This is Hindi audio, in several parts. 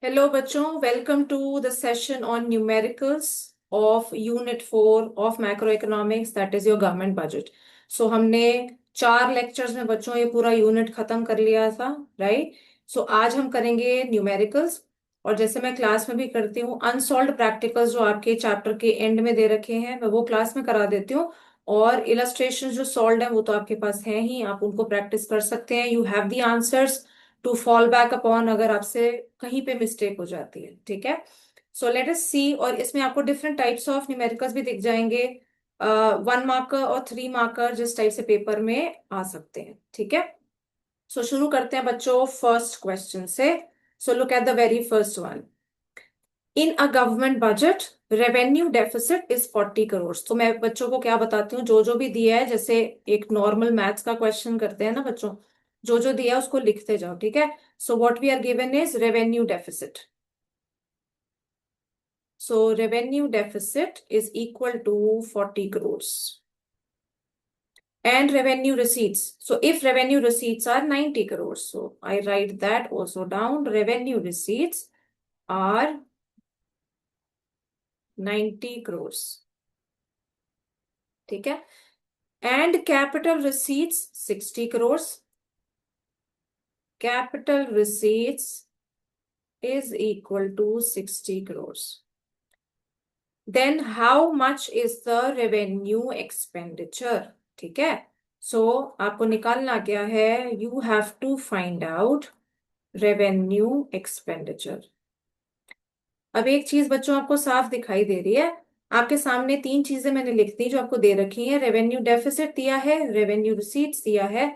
हेलो बच्चों, welcome to the session on numericals of unit 4 of macroeconomics, that is your government budget. So हमने 4 लेक्चर्स में बच्चों ये पूरा यूनिट खत्म कर लिया था, राइट। सो आज हम करेंगे न्यूमेरिकल्स। और जैसे मैं क्लास में भी करती हूँ, अनसॉल्व्ड प्रैक्टिकल्स जो आपके चैप्टर के एंड में दे रखे हैं मैं वो क्लास में करा देती हूँ। और इलस्ट्रेशन जो सॉल्व है वो तो आपके पास है ही, आप उनको प्रैक्टिस कर सकते हैं। You have the answers to fall back upon अगर आपसे कहीं पे मिस्टेक हो जाती है, ठीक है। सो लेट अस सी। और इसमें आपको डिफरेंट टाइप्स ऑफ न्यूमेरिकल्स भी दिख जाएंगे, 1 मार्कर और 3 मार्कर, जिस टाइप से पेपर में आ सकते हैं, ठीक है। सो शुरू करते हैं बच्चों फर्स्ट क्वेश्चन से। So look at the very first one. In a government budget revenue deficit is 40 crore. तो मैं बच्चों को क्या बताती हूँ, जो जो भी दिया है, जैसे एक नॉर्मल मैथ्स का क्वेश्चन करते हैं ना बच्चों, जो जो दिया है उसको लिखते जाओ, ठीक है। So what we are given is revenue deficit. So revenue deficit is equal to 40 crore and revenue receipts. So if revenue receipts are 90 crores, so I write that also down. Revenue receipts are 90 crores, ठीक है। And capital receipts 60 crores. Capital receipts is equal to 60 crores. Then how much is the revenue expenditure? ठीक है। So आपको निकालना क्या है, you have to find out revenue expenditure। अब एक चीज बच्चों आपको साफ दिखाई दे रही है, आपके सामने 3 चीजें मैंने लिख दी जो आपको दे रखी हैं। रेवेन्यू डेफिसिट दिया है, रेवेन्यू रिसीट्स दिया है,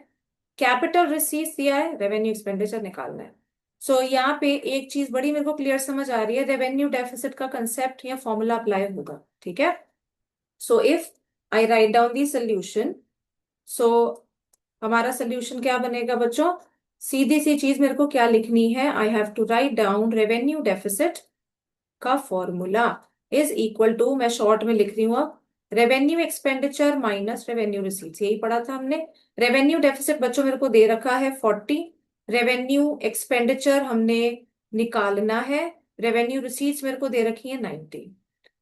कैपिटल रिसीट्स दिया है, रेवेन्यू एक्सपेंडिचर निकालना है। सो यहाँ पे एक चीज बड़ी मेरे को क्लियर समझ आ रही है, रेवेन्यू डेफिसिट का कंसेप्ट या फॉर्मूला अप्लाई होगा, ठीक है। So if I write down the solution, so हमारा सोल्यूशन क्या बनेगा बच्चों, सीधी सी चीज मेरे को क्या लिखनी है, I have to write down revenue deficit का फॉर्मूला इज इक्वल टू, मैं शॉर्ट में लिख रही हूँ अब, revenue expenditure minus revenue receipts. यही पढ़ा था हमने। रेवेन्यू डेफिसिट बच्चों मेरे को दे रखा है 40, रेवेन्यू एक्सपेंडिचर हमने निकालना है, रेवेन्यू रिसीट्स मेरे को दे रखी है 90,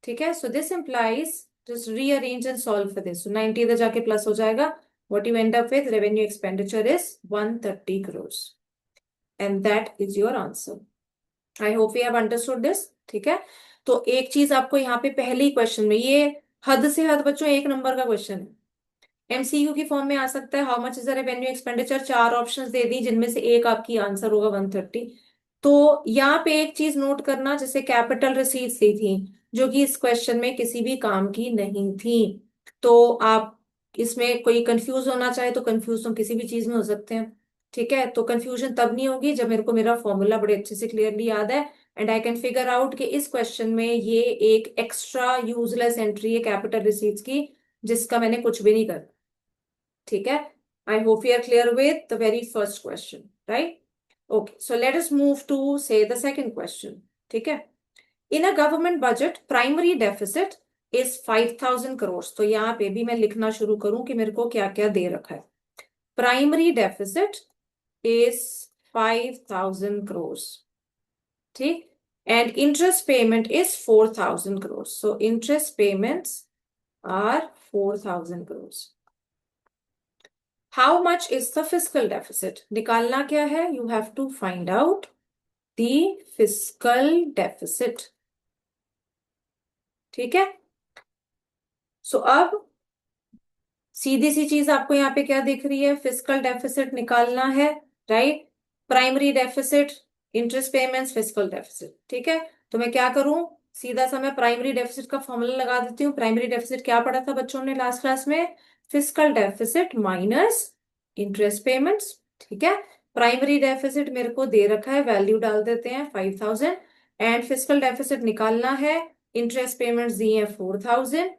ठीक है। So this implies, just rearrange and solve for this. 90 इधर जाके प्लस हो जाएगा। What you end up with, revenue expenditure is 130 crore and that is your answer. I hope you have understood this, ठीक है। तो एक चीज आपको यहाँ पे पहले ही क्वेश्चन में, ये हद से हद बच्चों 1 नंबर का क्वेश्चन है, एमसीक्यू की फॉर्म में आ सकता है। How much is the revenue expenditure, 4 options दे दी जिनमें से एक आपकी आंसर होगा 130। तो यहाँ पे एक चीज नोट करना, जैसे कैपिटल रिसीट्स दी थी जो कि इस क्वेश्चन में किसी भी काम की नहीं थी, तो आप इसमें कोई कंफ्यूज होना चाहे तो कंफ्यूज तो किसी भी चीज में हो सकते हैं, ठीक है। तो कंफ्यूजन तब नहीं होगी जब मेरे को मेरा फॉर्मूला बड़े अच्छे से क्लियरली याद है and I can figure out कि इस क्वेश्चन में ये एक एक्स्ट्रा यूजलेस एंट्री है कैपिटल रिसीट्स की, जिसका मैंने कुछ भी नहीं कर, ठीक है। I hope you are clear with the very first question, right. Okay, so let us move to say the second question, ठीक है। In a government budget primary deficit is 5000 crore. तो यहाँ पे भी मैं लिखना शुरू करूं कि मेरे को क्या क्या दे रखा है। प्राइमरी डेफिसिट इज 5000 करोड़, ठीक। And interest payment is 4000 crore. So interest payments are 4000 crore. How much is the fiscal deficit, निकालना क्या है, you have to find out the fiscal deficit, ठीक है। सो अब सीधी सी चीज आपको यहाँ पे क्या दिख रही है, फिस्कल डेफिसिट निकालना है, right. Primary deficit, interest payments, fiscal deficit, ठीक है। तो मैं क्या करूं, सीधा सा मैं प्राइमरी डेफिसिट का फॉर्मूला लगा देती हूँ। प्राइमरी डेफिसिट क्या पढ़ा था बच्चों ने लास्ट क्लास में, fiscal deficit minus interest payments, ठीक है। प्राइमरी डेफिसिट मेरे को दे रखा है, वैल्यू डाल देते हैं 5000, एंड फिस्कल डेफिसिट निकालना है, इंटरेस्ट पेमेंट्स दिए हैं 4000।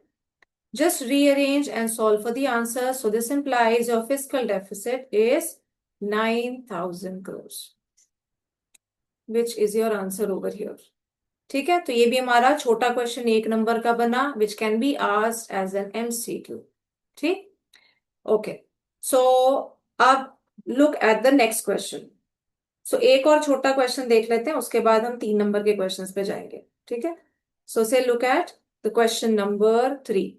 Just rearrange and solve for the answer. So this implies your fiscal deficit is 9000 crores, which is your answer over here. ठीक है, तो ये भी हमारा छोटा क्वेश्चन 1 नंबर का बना, which can be asked as an MCQ, ठीक। ओके, सो अब look at the next question. सो एक और छोटा क्वेश्चन देख लेते हैं, उसके बाद हम 3 नंबर के क्वेश्चंस पे जाएंगे, ठीक है। सो से look at the question number 3।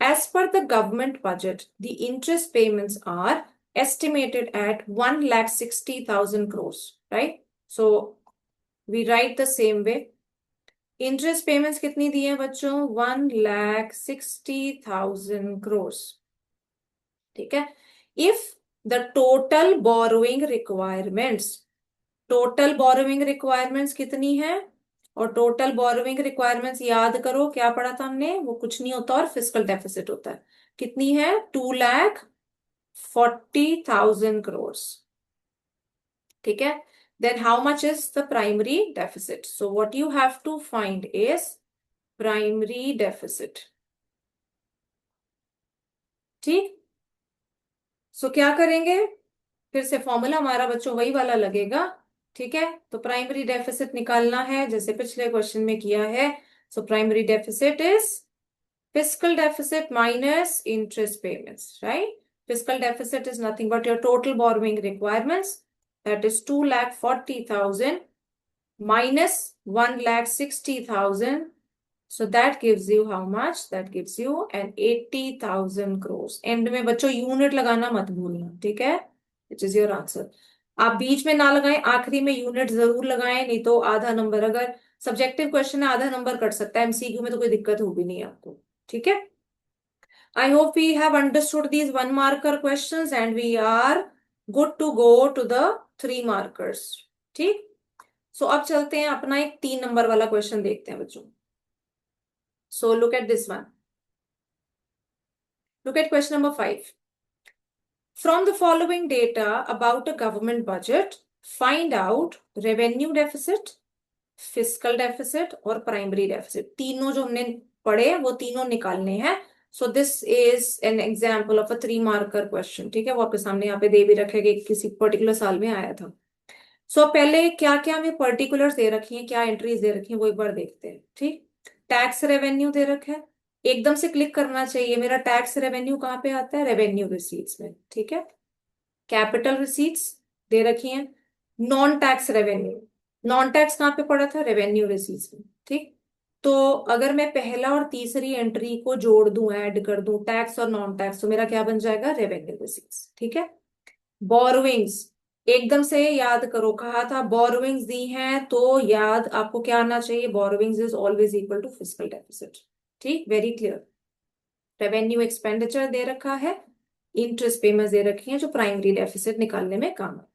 As per the government budget, the interest payments are estimated at 1,60,000 crores, right? So we write the same way. Interest payments कितनी दी है बच्चों? 1,60,000 crores, ठीक है। If the total borrowing requirements, total borrowing requirements कितनी है? और टोटल बोरोइंग रिक्वायरमेंट्स याद करो क्या पढ़ा था हमने, वो कुछ नहीं होता और फिस्कल डेफिसिट होता है। कितनी है? 2,40,000 करोड़, ठीक है। Then how much is the primary deficit? So what you have to find is primary deficit, ठीक। सो क्या करेंगे? फिर से फॉर्मूला हमारा बच्चों वही वाला लगेगा, ठीक है। तो प्राइमरी डेफिसिट निकालना है जैसे पिछले क्वेश्चन में किया है। सो primary deficit is fiscal deficit minus interest payments, right? Fiscal deficit is nothing but your total borrowing requirements, that is 2,40,000 minus 1,60,000. So that gives you how much? That gives you an 80,000 crores. And में बच्चों यूनिट लगाना मत भूलना, ठीक है। विच इज योर आंसर। आप बीच में ना लगाएं, आखिरी में यूनिट जरूर लगाएं, नहीं तो आधा नंबर, अगर सब्जेक्टिव क्वेश्चन है आधा नंबर कट सकता है, एमसीक्यू में तो कोई दिक्कत होगी नहीं आपको, ठीक है। I hope we have understood these 1 marker questions and we are good to go to the 3 markers, ठीक। सो अब चलते हैं अपना एक 3 नंबर वाला क्वेश्चन देखते हैं बच्चों। So look at this one, look at question number 5। From the following data about a government budget, find out revenue deficit, fiscal deficit और primary deficit। तीनों जो हमने पढ़े वो तीनों निकालने हैं। सो this is an example of a 3 marker question, ठीक है। वो आपके सामने यहाँ पे दे भी रखेगा, किसी पर्टिकुलर साल में आया था। सो पहले क्या क्या हमें पर्टिकुलर्स दे रखी हैं, क्या एंट्रीज दे रखी हैं, वो एक बार देखते हैं, ठीक। टैक्स रेवेन्यू दे रखा है, एकदम से क्लिक करना चाहिए मेरा टैक्स रेवेन्यू कहाँ पे आता है? रेवेन्यू रिसीट्स में, ठीक है। कैपिटल रिसीट्स दे रखी हैं। Non tax revenue, non tax कहाँ पे पड़ा था? रेवेन्यू रिसीट्स में, ठीक। तो अगर मैं पहला और तीसरी एंट्री को जोड़ दूं, ऐड कर दूं, टैक्स और नॉन टैक्स, तो मेरा क्या बन जाएगा? रेवेन्यू रिसीट्स, ठीक है। बोरोविंग्स, एकदम से याद करो, कहा था बोरोविंग्स दी हैं तो याद आपको क्या आना चाहिए? Borrowings is always equal to fiscal deficit, ठीक, वेरी क्लियर। रेवेन्यू एक्सपेंडिचर दे रखा है, इंटरेस्ट पेमेंट्स दे रखी हैं जो प्राइमरी डेफिसिट निकालने में काम है,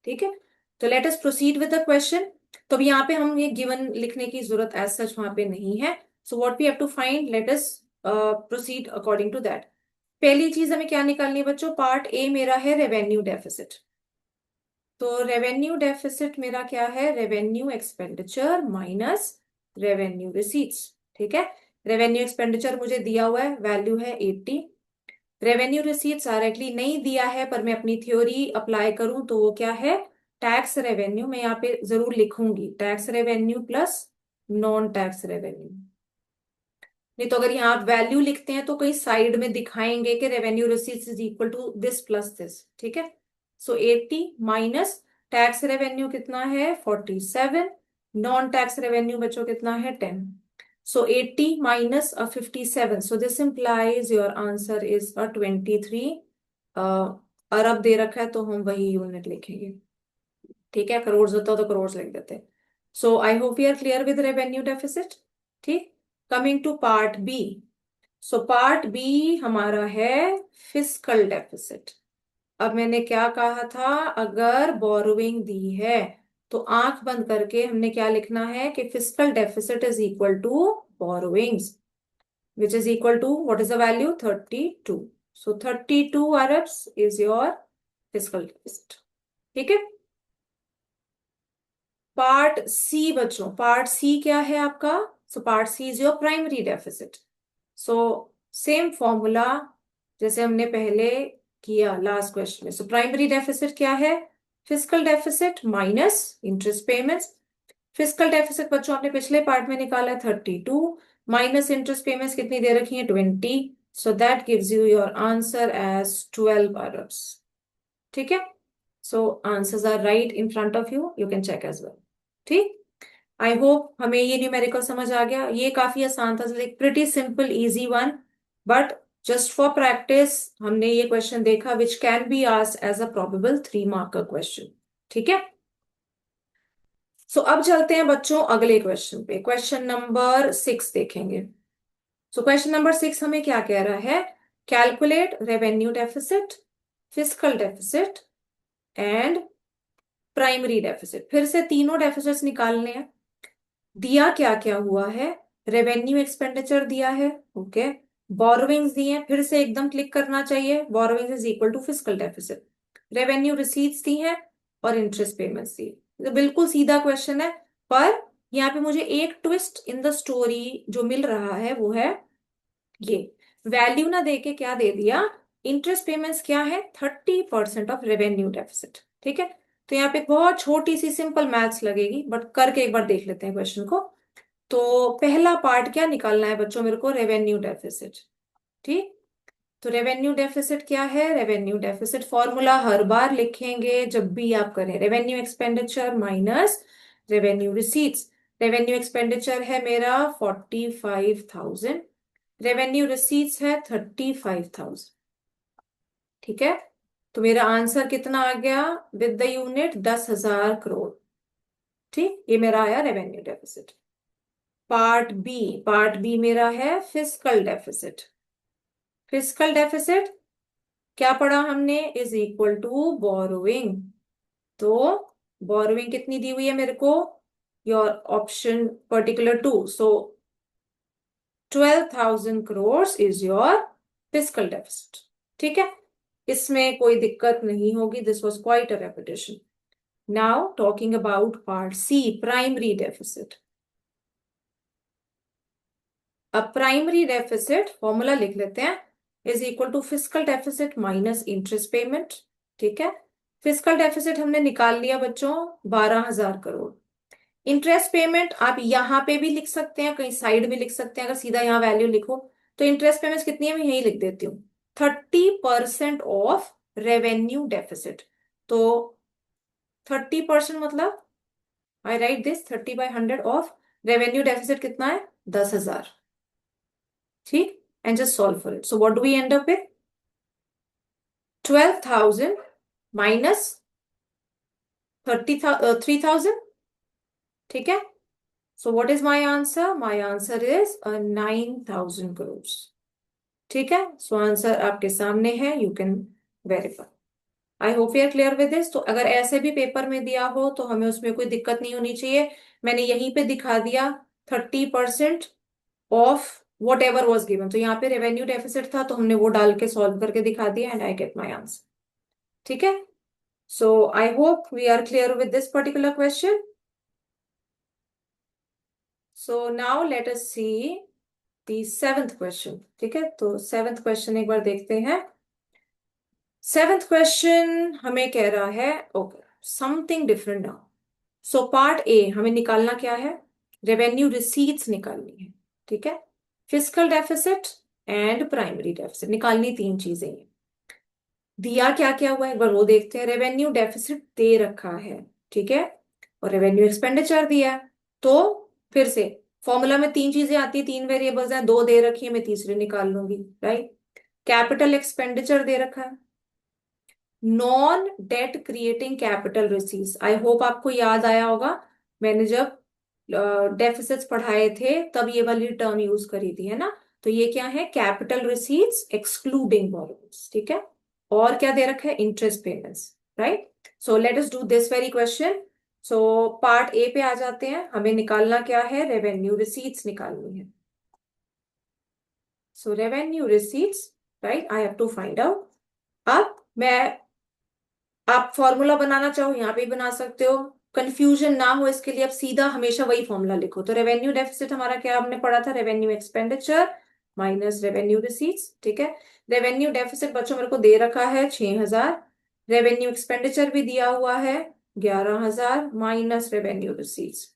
ठीक है। तो late us proceed with the question. तो अभी यहाँ पे हम ये गिवन लिखने की जरूरत एज सच वहां पे नहीं है। So what we have to find, let us proceed according to that. पहली चीज हमें क्या निकालनी है बच्चों? पार्ट ए मेरा है रेवेन्यू डेफिसिट। तो रेवेन्यू डेफिसिट मेरा क्या है? Revenue expenditure minus revenue receipts, ठीक है। रेवेन्यू एक्सपेंडिचर मुझे दिया हुआ है, वैल्यू है 80। रेवेन्यू रिसीट्स डायरेक्टली नहीं दिया है, पर मैं अपनी थ्योरी अप्लाई करूं तो वो क्या है? Tax revenue. मैं यहाँ पे जरूर लिखूंगी tax revenue plus non tax revenue. नहीं तो अगर यहाँ आप वैल्यू लिखते हैं तो कहीं साइड में दिखाएंगे कि revenue receipts is equal to this plus this, ठीक है। सो 80 माइनस टैक्स रेवेन्यू कितना है? 47। नॉन टैक्स रेवेन्यू बच्चों कितना है? 10। सो 80 minus 57, so this implies your answer is 23 अरब दे रखा है तो हम वही यूनिट लिखेंगे, ठीक है। करोड़ होता तो करोड़ लिख देते। So I hope you are clear with revenue deficit, ठीक। Coming to part B. So part B हमारा है फिस्कल डेफिसिट। अब मैंने क्या कहा था? अगर बोरोइंग दी है तो आंख बंद करके हमने क्या लिखना है कि fiscal deficit is equal to borrowings, which is equal to what is the value? 32। So 32 अरब्स इज योर फिस्कल डेफिसिट, ठीक है। पार्ट सी बच्चों, पार्ट सी क्या है आपका? So part C is your primary deficit. So same formula जैसे हमने पहले किया लास्ट क्वेश्चन में। सो प्राइमरी डेफिसिट क्या है? Fiscal deficit minus interest payments. Fiscal deficit बच्चों आपने पिछले पार्ट में निकाला है 32, माइनस इंटरेस्ट पेमेंट्स कितनी दे रखी है? 20। So that gives you your answer as 12 अरब्स, ठीक है। So answers are right in front of you can check as well. ठीक, आई होप हमें ये न्यूमेरिकल समझ आ गया। ये काफी आसान था, like pretty simple easy one, but just for practice हमने ये क्वेश्चन देखा which can be asked as a probable 3 mark का क्वेश्चन। ठीक है, सो अब चलते हैं बच्चों अगले क्वेश्चन पे। क्वेश्चन नंबर 6 देखेंगे। सो क्वेश्चन नंबर 6 हमें क्या कह रहा है? Calculate revenue deficit, fiscal deficit and primary deficit. फिर से तीनों डेफिसिट्स निकालने हैं। दिया क्या क्या हुआ है? रेवेन्यू एक्सपेंडिचर दिया है, ओके। बोरोविंग्स दिए हैं, फिर से एकदम क्लिक करना चाहिए। Borrowings is equal to fiscal deficit. Revenue receipts दी हैं और इंटरेस्ट पेमेंट्स दी। तो बिल्कुल सीधा क्वेश्चन है, पर यहाँ पे मुझे एक ट्विस्ट इन द स्टोरी जो मिल रहा है वो है ये, वैल्यू ना देके क्या दे दिया, इंटरेस्ट पेमेंट्स क्या है, 30% ऑफ रेवेन्यू डेफिसिट। ठीक है, तो यहाँ पे एक बहुत छोटी सी सिंपल मैथ्स लगेगी, बट करके एक बार देख लेते हैं क्वेश्चन को। तो पहला पार्ट क्या निकालना है बच्चों मेरे को? Revenue deficit. ठीक, तो रेवेन्यू डेफिसिट क्या है? रेवेन्यू डेफिसिट फॉर्मूला हर बार लिखेंगे जब भी आप करें, revenue expenditure minus revenue receipts. Revenue expenditure है मेरा 45,000, रेवेन्यू रिसीट्स है 35,000। ठीक है, तो मेरा आंसर कितना आ गया विद द यूनिट? 10,000 करोड़। ठीक, ये मेरा आया रेवेन्यू डेफिसिट। पार्ट बी मेरा है फिस्कल डेफिसिट। फिस्कल डेफिसिट क्या पढ़ा हमने? Is equal to borrowing. तो बोरोइंग कितनी दी हुई है मेरे को? Your option particular to, so 12,000 crore is your fiscal deficit. ठीक है, इसमें कोई दिक्कत नहीं होगी। This was quite a repetition. Now talking about part C, primary deficit. अब प्राइमरी डेफिसिट फॉर्मूला लिख लेते हैं, is equal to fiscal deficit minus interest payment. ठीक है, फिस्कल डेफिसिट हमने निकाल लिया बच्चों 12,000 करोड़। इंटरेस्ट पेमेंट आप यहां पे भी लिख सकते हैं, कहीं साइड में लिख सकते हैं, अगर सीधा यहाँ वैल्यू लिखो तो इंटरेस्ट पेमेंट कितनी है मैं यही लिख देती हूँ, 30% ऑफ रेवेन्यू डेफिसिट। तो 30% मतलब I write this 30/100 of revenue deficit कितना है? 10,000। ठीक, and just solve for it. So what do we end up with? 12,000 minus 3,000। ठीक है, so what is my answer? My answer is 9,000 crore. ठीक है, सो आंसर आपके सामने है, you can verify. I hope you are clear with this. तो अगर ऐसे भी पेपर में दिया हो तो हमें उसमें कोई दिक्कत नहीं होनी चाहिए। मैंने यहीं पे दिखा दिया 30% of what ever was given, तो यहाँ पे रेवेन्यू डेफिसिट था तो हमने वो डाल के सॉल्व करके दिखा दिया and I get my answer. ठीक है, so I hope we are clear with this particular question. So now let us see the 7th question. ठीक है, तो 7th क्वेश्चन एक बार देखते हैं। 7th क्वेश्चन हमें कह रहा है, okay, something different now. So part A हमें निकालना क्या है? रेवेन्यू रिसीट्स निकालनी है। ठीक है, fiscal deficit and primary deficit निकालनी, 3 चीजें हैं। दिया क्या क्या हुआ है एक बार वो देखते हैं। रेवेन्यू डेफिसिट दे रखा है, ठीक है, और रेवेन्यू एक्सपेंडिचर दिया है। तो फिर से फॉर्मूला में 3 चीजें आती है, 3 वेरिएबल्स हैं, 2 दे रखी है, मैं तीसरी निकाल लूंगी, राइट। कैपिटल एक्सपेंडिचर दे रखा है, non debt creating capital receipts. I hope आपको याद आया होगा, मैंने जब डेफिसिट्स पढ़ाए थे तब ये वाली टर्म यूज करी थी, है ना। तो ये क्या है? Capital receipts excluding borrowings. ठीक है, और क्या दे रखा है? Interest payments, right. So let us do this very question. So part A पे आ जाते हैं, हमें निकालना क्या है? रेवेन्यू रिसीट्स निकालनी है। So revenue receipts, right, I have to find out. अब मैं, आप फॉर्मूला बनाना चाहो यहाँ पे भी बना सकते हो, कंफ्यूजन ना हो इसके लिए आप सीधा हमेशा वही फॉर्मूला लिखो। तो रेवेन्यू डेफिसिट हमारा क्या हमने पढ़ा था? Revenue expenditure minus revenue receipts. ठीक है, रेवेन्यू डेफिसिट बच्चों मेरे को दे रखा है 6,000, रेवेन्यू एक्सपेंडिचर भी दिया हुआ है 11,000 minus revenue receipts.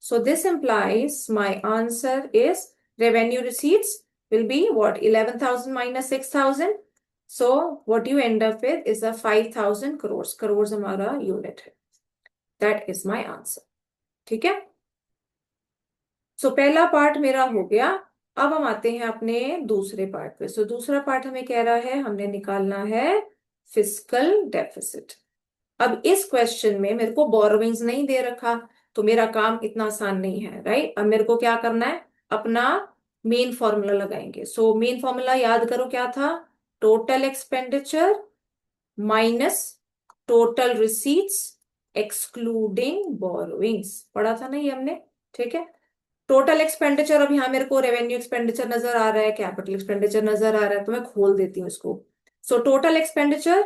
So this implies my answer is revenue receipts will be what? 11,000 minus 6,000. So what you end up with is a 5000 crore, crore हमारा यूनिट है। That is my answer. ठीक है, सो पहला पार्ट मेरा हो गया। अब हम आते हैं अपने दूसरे पार्ट पे। सो दूसरा पार्ट हमें कह रहा है हमने निकालना है फिस्कल डेफिसिट। अब इस क्वेश्चन में मेरे को बोरोविंग्स नहीं दे रखा, तो मेरा काम इतना आसान नहीं है, राइट। अब मेरे को क्या करना है, अपना मेन फॉर्मूला लगाएंगे। सो मेन फॉर्मूला याद करो क्या था, total expenditure minus total receipts excluding borrowings, पढ़ा था ना ये हमने। ठीक है, टोटल एक्सपेंडिचर, अब यहां मेरे को रेवेन्यू एक्सपेंडिचर नजर आ रहा है, कैपिटल एक्सपेंडिचर नजर आ रहा है, तो मैं खोल देती हूँ इसको। So total expenditure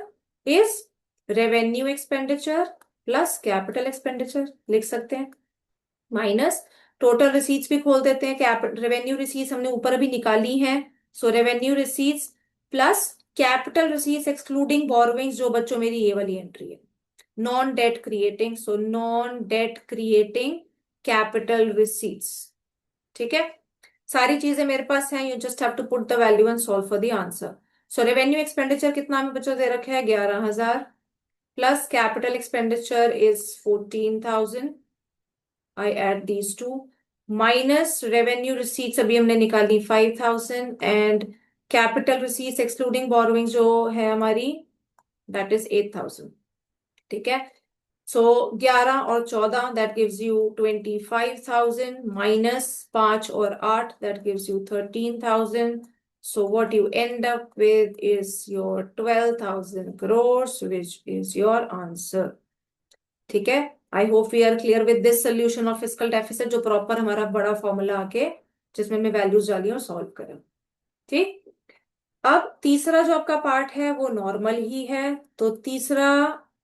is revenue expenditure plus capital expenditure, लिख सकते हैं, माइनस टोटल रिसीट्स भी खोल देते हैं। कैपिटल रेवेन्यू रिसीट्स हमने ऊपर अभी निकाली है, so revenue receipts plus capital receipts excluding borrowings, जो बच्चों मेरी ये वाली एंट्री है, non debt creating, so non debt creating capital receipts. ठीक है, सारी चीजें मेरे पास हैं, you just have to put the value and solve for the answer. So revenue expenditure कितना हमें बच्चों दे रखा है, 11,000, plus capital expenditure is 14,000, I add these two, minus revenue receipts अभी हमने निकाली 5,000, and capital receipts excluding borrowing जो है हमारी, दैट इज 8,000। ठीक है, सो 11 और 14 दैट गिव्स यू 25,000, माइनस 5 और 8 that gives you 13,000। So what you end up with is your 12,000 crores, which is your answer. ठीक है, I hope we are clear with this solution of fiscal deficit, जो प्रॉपर हमारा बड़ा फॉर्मूला आके जिसमें मैं वैल्यूज डाली और सॉल्व करें। ठीक, अब तीसरा जो आपका पार्ट है वो नॉर्मल ही है। तो तीसरा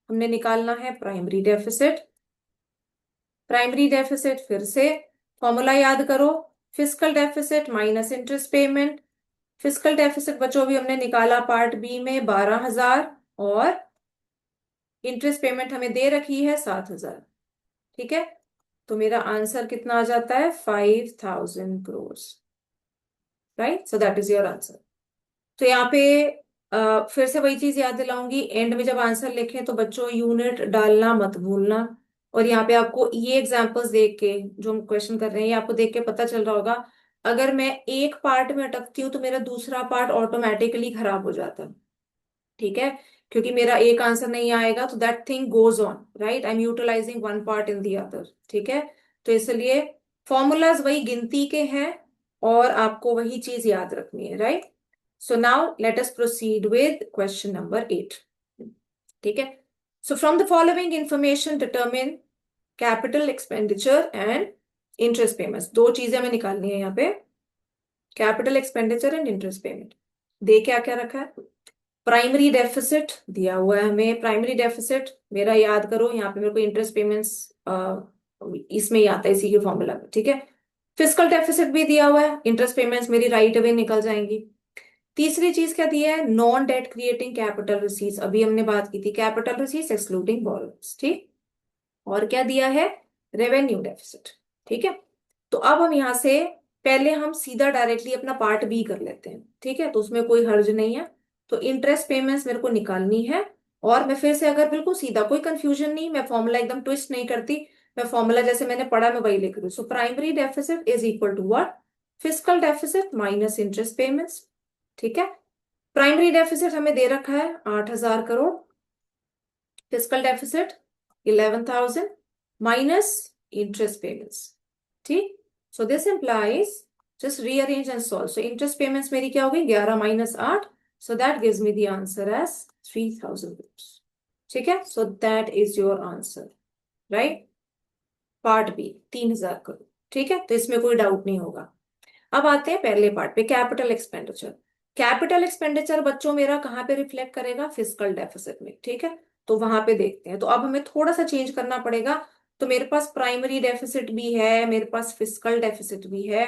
हमने निकालना है प्राइमरी डेफिसिट। प्राइमरी डेफिसिट फिर से फॉर्मूला याद करो, fiscal deficit minus interest payment. Fiscal deficit बच्चों भी हमने निकाला पार्ट बी में 12,000, और इंटरेस्ट पेमेंट हमें दे रखी है 7,000। ठीक है, तो मेरा आंसर कितना आ जाता है, 5,000 crores, right. So that is your answer. तो यहाँ पे फिर से वही चीज याद दिलाऊंगी, एंड में जब आंसर लिखें तो बच्चों यूनिट डालना मत भूलना। और यहाँ पे आपको ये एग्जांपल्स देख के, जो हम क्वेश्चन कर रहे हैं, ये आपको देख के पता चल रहा होगा, अगर मैं एक पार्ट में अटकती हूँ तो मेरा दूसरा पार्ट ऑटोमेटिकली खराब हो जाता है। ठीक है, क्योंकि मेरा एक आंसर नहीं आएगा तो that thing goes on, right, I am utilising one part in the other. ठीक है, तो इसलिए फॉर्मूलाज वही गिनती के हैं और आपको वही चीज याद रखनी है, right. So now let us proceed with question number 8। ठीक है, so from the following information determine capital expenditure and interest payments. दो चीजें हमें निकालनी है यहाँ पे, capital expenditure and interest payment. दे क्या क्या रखा है, प्राइमरी डेफिसिट दिया हुआ है हमें। प्राइमरी डेफिसिट मेरा याद करो, यहाँ पे मेरे को इंटरेस्ट पेमेंट्स इसमें ही आता है, इसी के फॉर्मूला में। ठीक है, फिस्कल डेफिसिट भी दिया हुआ है, इंटरेस्ट पेमेंट्स मेरी राइट अवे निकल जाएंगी। तीसरी चीज क्या दी है, non debt creating capital receipts, अभी हमने बात की थी, कैपिटल रिसीट्स एक्सक्लूडिंग बोरोइंग्स। ठीक, और क्या दिया है, रेवेन्यू डेफिसिट। ठीक है, तो अब हम यहां से पहले हम सीधा डायरेक्टली अपना पार्ट बी कर लेते हैं। ठीक है, तो उसमें कोई हर्ज नहीं है। तो इंटरेस्ट पेमेंट्स मेरे को निकालनी है, और मैं फिर से अगर बिल्कुल सीधा, कोई कंफ्यूजन नहीं, मैं फॉर्मूला एकदम ट्विस्ट नहीं करती, मैं फॉर्मूला जैसे मैंने पढ़ा मैं वही लिख रही हूँ। So primary deficit is equal to what, fiscal deficit minus interest payments. ठीक है, प्राइमरी डेफिसिट हमें दे रखा है 8,000 crore, fiscal deficit 11,000, minus interest payments. ठीक, so this implies, just rearrange and solve. So interest payments मेरी क्या होगी, 11 minus 8, so that gives me the answer as 3,000 rupees. ठीक है, so that is your answer, right, part B 3,000 crore. ठीक है, तो इसमें कोई डाउट नहीं होगा। अब आते हैं पहले पार्ट पे, कैपिटल एक्सपेंडिचर। कैपिटल एक्सपेंडिचर बच्चों मेरा कहाँ पे रिफ्लेक्ट करेगा, फिस्कल डेफिसिट में। ठीक है, तो वहां पे देखते हैं। तो अब हमें थोड़ा सा चेंज करना पड़ेगा। तो मेरे पास प्राइमरी डेफिसिट भी है, मेरे पास फिस्कल डेफिसिट भी है,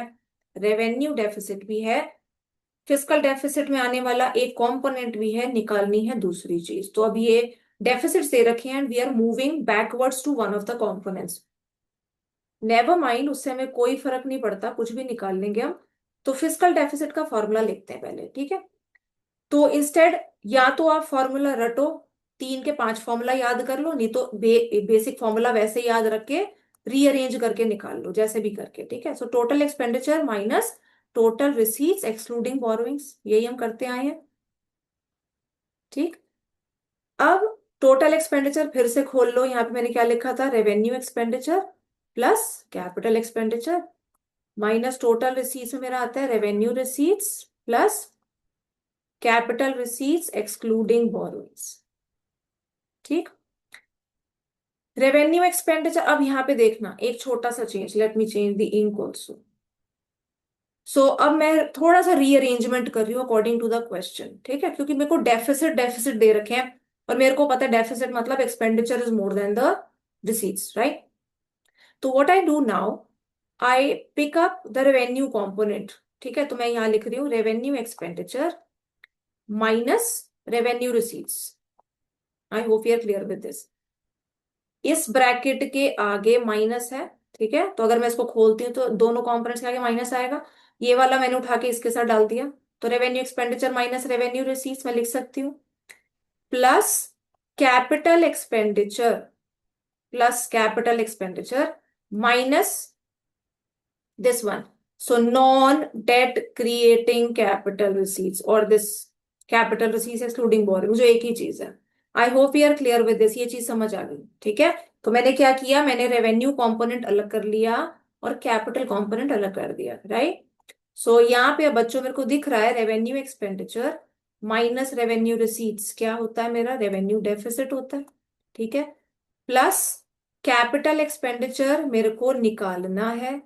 रेवेन्यू डेफिसिट भी है, फिस्कल डेफिसिट में आने वाला एक कंपोनेंट भी है, निकालनी है दूसरी चीज। तो अब ये डेफिसिट दे रखे हैं and we are moving backwards to one of the components. Never mind, उससे हमें कोई फर्क नहीं पड़ता, कुछ भी निकाल लेंगे हम। तो फिस्कल डेफिसिट का फॉर्मूला लिखते हैं पहले। ठीक है, तो इंस्टेड या तो आप फॉर्मूला रटो, 3 के 5 फॉर्मूला याद कर लो, नहीं तो बेसिक फॉर्मूला वैसे याद रख के रीअरेंज करके निकाल लो, जैसे भी करके, ठीक है। So total expenditure minus total receipts excluding borrowings, यही हम करते आए हैं, ठीक। अब टोटल एक्सपेंडिचर फिर से खोल लो, यहां पे मैंने क्या लिखा था, revenue expenditure plus capital expenditure minus total receipts में मेरा आता है revenue receipts plus capital receipts excluding borrowings, ठीक। रेवेन्यू एक्सपेंडिचर, अब यहां पे देखना एक छोटा सा change, let me change the ink also. So अब मैं थोड़ा सा रीअरेंजमेंट कर रही हूँ अकॉर्डिंग टू द क्वेश्चन, ठीक है, क्योंकि मेरे को डेफिसिट डेफिसिट दे रखे हैं और मेरे को पता है डेफिसिट मतलब expenditure is more than the receipts, right. तो what I do now, I pick up the revenue component, ठीक है। तो मैं यहां लिख रही हूँ revenue expenditure minus revenue receipts. I hope you are clear with this. इस ब्रैकेट के आगे माइनस है, ठीक है, तो अगर मैं इसको खोलती हूँ तो दोनों कंपोनेंट्स के आगे माइनस आएगा, ये वाला मैंने उठा के इसके साथ डाल दिया, तो revenue expenditure minus revenue receipts मैं लिख सकती हूँ, plus capital expenditure, plus capital expenditure minus this one. So non-debt creating capital receipts or this capital receipts excluding borrowing, जो एक ही चीज है। I hope you are clear with this, ये चीज समझ आ गई, ठीक है। तो मैंने क्या किया, मैंने रेवेन्यू कंपोनेंट अलग कर लिया और कैपिटल कंपोनेंट अलग कर दिया, राइट। सो यहाँ पे अब बच्चों मेरे को दिख रहा है revenue expenditure minus revenue receipts क्या होता है, मेरा रेवेन्यू डेफिसिट होता है, ठीक है, प्लस कैपिटल एक्सपेंडिचर मेरे को निकालना है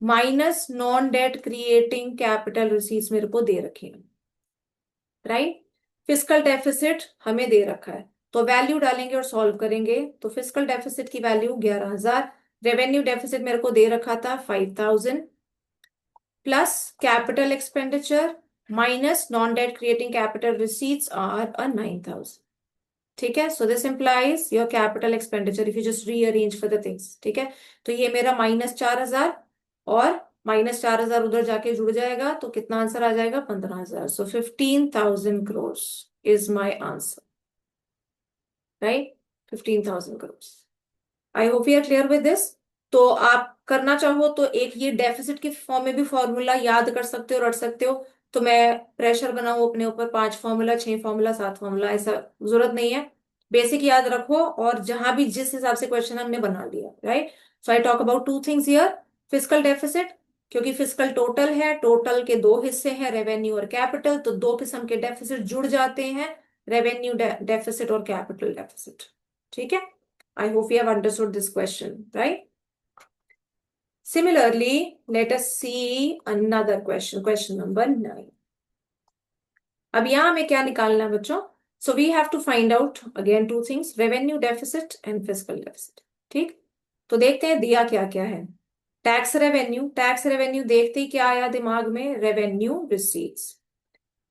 minus non debt creating capital receipts मेरे को दे रखे हैं, राइट। फिस्कल डेफिसिट हमें दे रखा है, तो वैल्यू डालेंगे और सॉल्व करेंगे, तो फिस्कल डेफिसिट की वैल्यू 11,000, रेवेन्यू डेफिसिट मेरे को दे रखा था 5,000 plus capital expenditure minus non debt creating capital receipts are 9,000, ठीक है। So this implies your capital expenditure if you just rearrange for the things, ठीक है। तो ये मेरा -4,000 और -4,000 उधर जाके जुड़ जाएगा, तो कितना आंसर आ जाएगा, 15,000। So 15,000 crore is my answer, right, 15,000 crore. I hope you are clear with this. तो आप करना चाहो तो एक ये डेफिसिट के फॉर्म में भी फॉर्मूला याद कर सकते हो, रट सकते हो। तो मैं प्रेशर बनाऊं अपने ऊपर, 5 फॉर्मूला 6 फॉर्मूला 7 फॉर्मूला, ऐसा जरूरत नहीं है। बेसिक याद रखो और जहां भी जिस हिसाब से क्वेश्चन हमने बना लिया, right. So I talk about 2 things here, physical deficit, क्योंकि फिजिकल टोटल है, टोटल के 2 हिस्से हैं, रेवेन्यू और कैपिटल, तो 2 किस्म के डेफिसिट जुड़ जाते हैं, रेवेन्यू डेफिसिट और कैपिटल डेफिसिट, ठीक है। I hope you have understood this question, right? Similarly, let us see another question, question number 9. अब यहां हमें क्या निकालना है बच्चों? So we have to find out again 2 things, revenue deficit and fiscal deficit. ठीक? तो देखते हैं दिया क्या क्या है। टैक्स रेवेन्यू, टैक्स रेवेन्यू देखते ही क्या आया दिमाग में, रेवेन्यू रिसीट्स।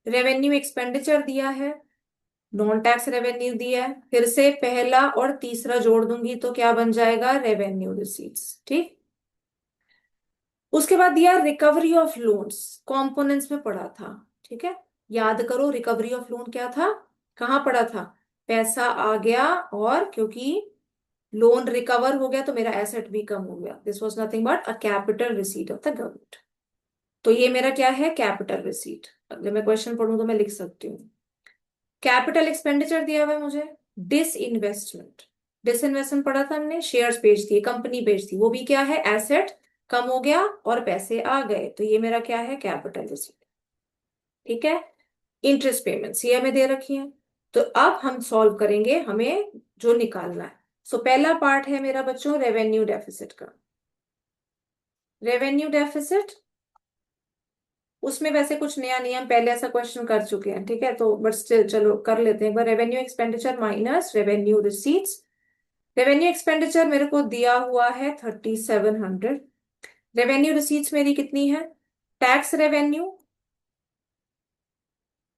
रेवेन्यू एक्सपेंडिचर दिया है, नॉन टैक्स रेवेन्यू दिया है, फिर से पहला और तीसरा जोड़ दूंगी तो क्या बन जाएगा, रेवेन्यू रिसीट्स, ठीक। उसके बाद दिया रिकवरी ऑफ लोन्स, कंपोनेंट्स में पढ़ा था, ठीक है। याद करो रिकवरी ऑफ लोन क्या था, कहाँ पढ़ा था, पैसा आ गया और क्योंकि लोन रिकवर हो गया तो मेरा एसेट भी कम हो गया, this was nothing but a capital receipt of the government. तो ये मेरा क्या है, कैपिटल रिसीट। जब मैं क्वेश्चन पढ़ूं तो मैं लिख सकती हूँ। कैपिटल एक्सपेंडिचर दिया हुआ है मुझे, डिसइन्वेस्टमेंट, डिसइन्वेस्टमेंट पढ़ा था हमने, शेयर्स बेच दिए, कंपनी बेच दी, वो भी क्या है, एसेट कम हो गया और पैसे आ गए, तो ये मेरा क्या है, कैपिटल रिसीट, ठीक है। इंटरेस्ट पेमेंट्स ये हमें दे रखी है, तो अब हम सॉल्व करेंगे, हमें जो निकालना है। सो पहला पार्ट है मेरा बच्चों रेवेन्यू डेफिसिट का। रेवेन्यू डेफिसिट, उसमें वैसे कुछ नया नियम, पहले ऐसा क्वेश्चन कर चुके हैं, ठीक है, तो बट स्टिल चलो कर लेते हैं एक बार। Revenue expenditure minus revenue receipts, revenue expenditure मेरे को दिया हुआ है 3,700, रेवेन्यू रिसीट्स मेरी कितनी है, tax revenue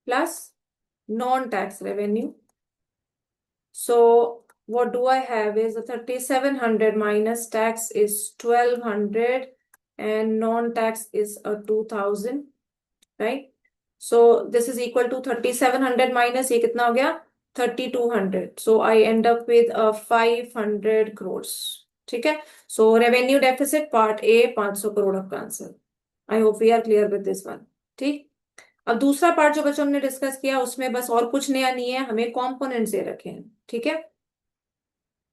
plus non tax revenue. So what do I have is the 3,700 minus tax is 1,200 and non-tax is a 2,000, right? So this is equal to 3700 minus ये कितना हो गया 3200. So I end up with 500 crores. ठीक है. So revenue deficit part A 500 crore आपका answer. I hope we are clear with this one. ठीक. अब दूसरा पार्ट जो बच्चों हमने डिस्कस किया उसमें बस और कुछ नया नहीं है, हमें कॉम्पोनेंट्स दे रखे हैं. ठीक है.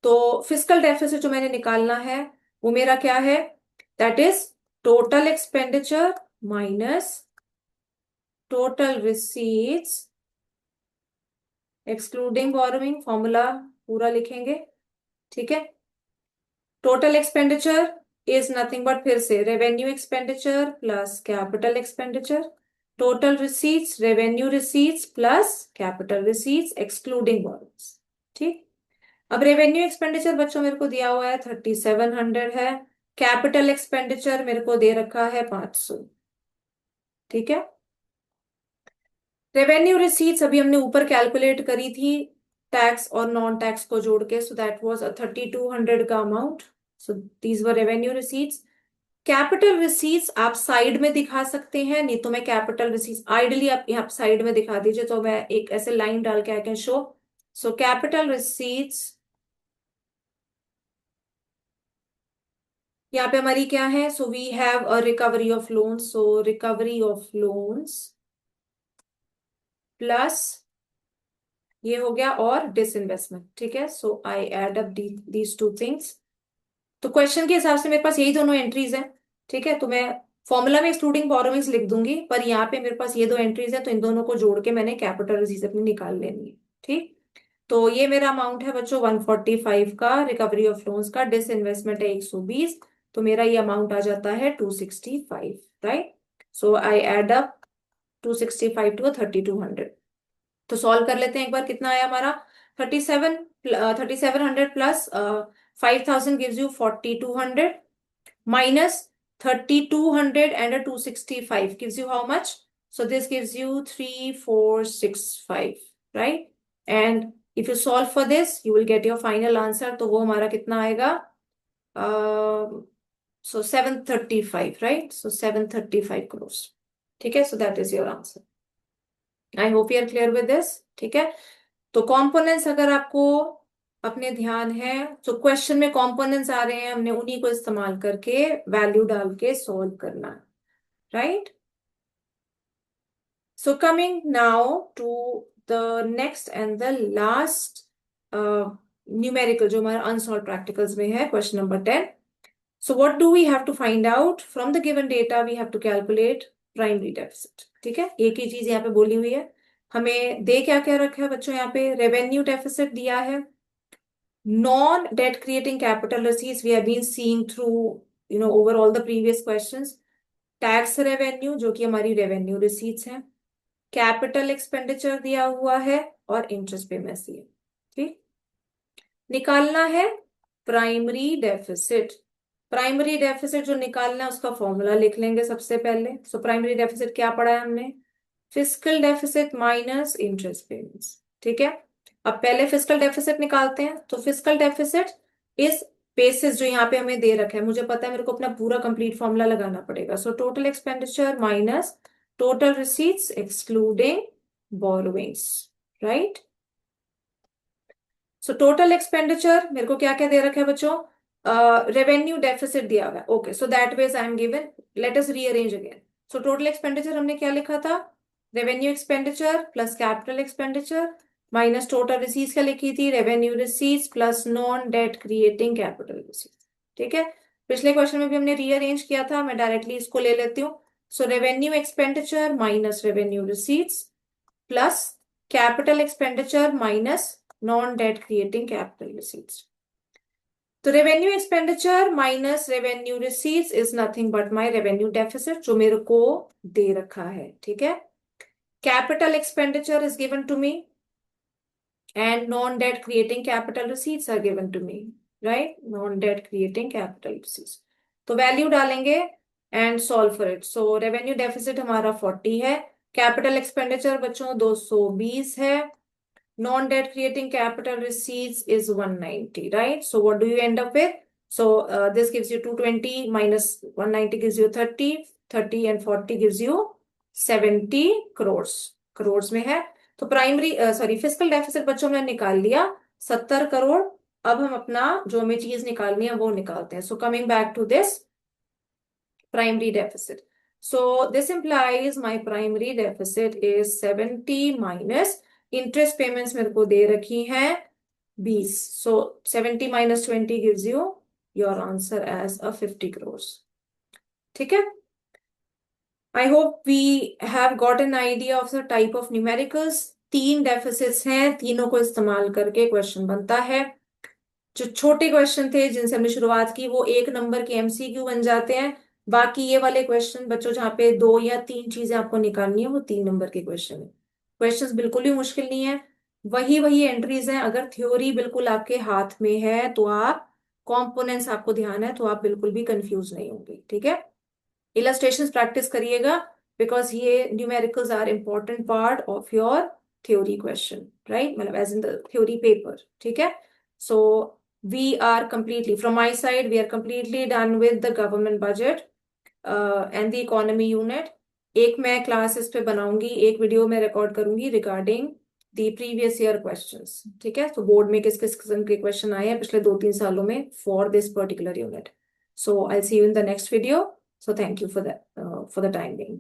तो फिस्कल डेफिसिट जो मैंने निकालना है वो मेरा क्या है, that is total expenditure minus total receipts excluding borrowing. Formula पूरा लिखेंगे. ठीक है. Total expenditure is nothing but फिर से revenue expenditure plus capital expenditure. Total receipts revenue receipts plus capital receipts excluding borrowings. ठीक. अब रेवेन्यू एक्सपेंडिचर बच्चों मेरे को दिया हुआ है 3700 है. कैपिटल एक्सपेंडिचर मेरे को दे रखा है 500. ठीक है. रेवेन्यू रिसीट्स अभी हमने ऊपर कैलकुलेट करी थी टैक्स और नॉन टैक्स को जोड़ के. सो दैट वाज अ 3200 का amount. So these were revenue receipts. Capital receipts आप साइड में दिखा सकते हैं, नहीं तो मैं कैपिटल रिसीट्स आइडली आप यहाँ साइड में दिखा दीजिए तो मैं एक ऐसे लाइन डाल के I can show. So capital receipts यहाँ पे हमारी क्या है, so we have a recovery of loans. So recovery of loans plus ये हो गया और डिसइन्वेस्टमेंट. ठीक है. So I add up these two things. तो क्वेश्चन के हिसाब से मेरे पास यही दोनों एंट्रीज हैं. ठीक है. तो मैं फॉर्मूला में एक्सक्लूडिंग बोरोइंग्स लिख दूंगी, पर यहाँ पे मेरे पास ये दो एंट्रीज है तो इन दोनों को जोड़ के मैंने कैपिटल रिसीट्स अपनी निकाल लेनी है. ठीक. तो ये मेरा अमाउंट है बच्चों 145 का. रिकवरी ऑफ लोन्स का डिसइन्वेस्टमेंट है 120. तो मेरा ये अमाउंट आ जाता है 265. Right. So I add up 265 to 3200. तो सॉल्व कर लेते हैं एक बार. कितना आया हमारा 3700 plus 5000 gives you 4200 minus 3200 and a 265 gives you how much? So this gives you 3465, right? And if you solve for this, you will get your final answer. तो वो हमारा कितना आएगा? So 735, right? So 735 crores. ठीक है. So that is your answer. I hope you are clear with this. ठीक है. तो कंपोनेंट्स अगर आपको अपने ध्यान है तो क्वेश्चन में कंपोनेंट्स आ रहे हैं, हमने उन्हीं को इस्तेमाल करके वैल्यू डाल के सॉल्व करना है. Right. So coming now to the next and the last numerical जो हमारा अनसॉल्व प्रैक्टिकल्स में है, question number 10. So what do we have to find out from the given data? We have to calculate primary deficit. ठीक है. एक ही चीज यहाँ पे बोली हुई है. हमें दे क्या क्या रखा है बच्चों, यहाँ पे रेवेन्यू डेफिसिट दिया है. Non-debt creating capital receipts we have been seeing through over all the previous questions. Tax revenue जो कि हमारी revenue receipts हैं. Capital expenditure दिया हुआ है और interest payments दिए. ठीक. निकालना है प्राइमरी डेफिसिट. प्राइमरी डेफिसिट जो निकालना है उसका फॉर्मूला लिख लेंगे सबसे पहले. सो प्राइमरी डेफिसिट क्या पढ़ा है हमने? Fiscal deficit minus interest payments. ठीक है. अब पहले फिस्कल डेफिसिट निकालते हैं. तो फिस्कल डेफिसिट इस बेसिस जो यहाँ पे हमें दे रखा है, मुझे पता है मेरे को अपना पूरा कंप्लीट फॉर्मूला लगाना पड़ेगा. So total expenditure minus total receipts excluding borrowings. Right. So total expenditure मेरे को क्या क्या दे रखा है बच्चों? रेवेन्यू डेफिसिट दिया हुआ है. Okay. So that ways I am given. Let us rearrange again. So total expenditure हमने क्या लिखा था? Revenue expenditure plus capital expenditure minus total receipts क्या लिखी थी? Revenue receipts plus non debt creating capital receipts. ठीक है. पिछले क्वेश्चन में भी हमने रीअरेंज किया था, मैं डायरेक्टली इसको ले लेती हूँ. So revenue expenditure minus revenue receipts plus capital expenditure minus non debt creating capital receipts. तो revenue expenditure minus revenue receipts is nothing but my revenue deficit जो मेरे को दे रखा है. ठीक है. Capital expenditure is given to me and non-debt creating capital receipts are given to me, right? Non-debt creating capital receipts. तो वैल्यू डालेंगे and solve for it. So revenue deficit हमारा 40 है. Capital expenditure बच्चों 220 है. Non-debt creating capital receipts is 190, right? So what do you end up with? So this gives you 220 minus 190 gives you 30. 30 and 40 gives you 70 crore crore में है। तो फिजिकल डेफिसिट बच्चों में निकाल लिया 70 करोड़। अब हम अपना जो हमें चीज निकालनी है वो निकालते हैं। So coming back to this primary deficit, so this implies my primary deficit is 70 minus interest payments मेरे को दे रखी हैं 20। So 70 minus 20 gives you your answer as a 50 crore. ठीक है। I hope we have got an idea of the type of numericals। तीन डेफिसिट्स हैं, तीनों को इस्तेमाल करके क्वेश्चन बनता है। जो छोटे क्वेश्चन थे जिनसे हमने शुरुआत की वो 1 नंबर के एमसीक्यू बन जाते हैं। बाकी ये वाले क्वेश्चन बच्चों जहाँ पे 2 या 3 चीजें आपको निकालनी है वो 3 नंबर के क्वेश्चन है। क्वेश्चंस बिल्कुल भी मुश्किल नहीं है, वही वही एंट्रीज हैं। अगर थ्योरी बिल्कुल आपके हाथ में है तो आप कॉम्पोनेंट्स आपको ध्यान है तो आप बिल्कुल भी कंफ्यूज नहीं होंगे। ठीक है। इलस्ट्रेशंस प्रैक्टिस करिएगा बिकॉज ये numericals are important part of your theory question, right, मतलब as in the theory paper. ठीक है। So we are completely from my side we are completely done with the government budget and the economy unit. एक मैं क्लास इस पे बनाऊंगी, एक वीडियो में रिकॉर्ड करूंगी regarding the previous year questions. ठीक है। तो बोर्ड में किस किस किस्म के क्वेश्चन आए हैं पिछले 2-3 सालों में for this particular unit. So I'll see you in the next video. So thank you for that, for the time being.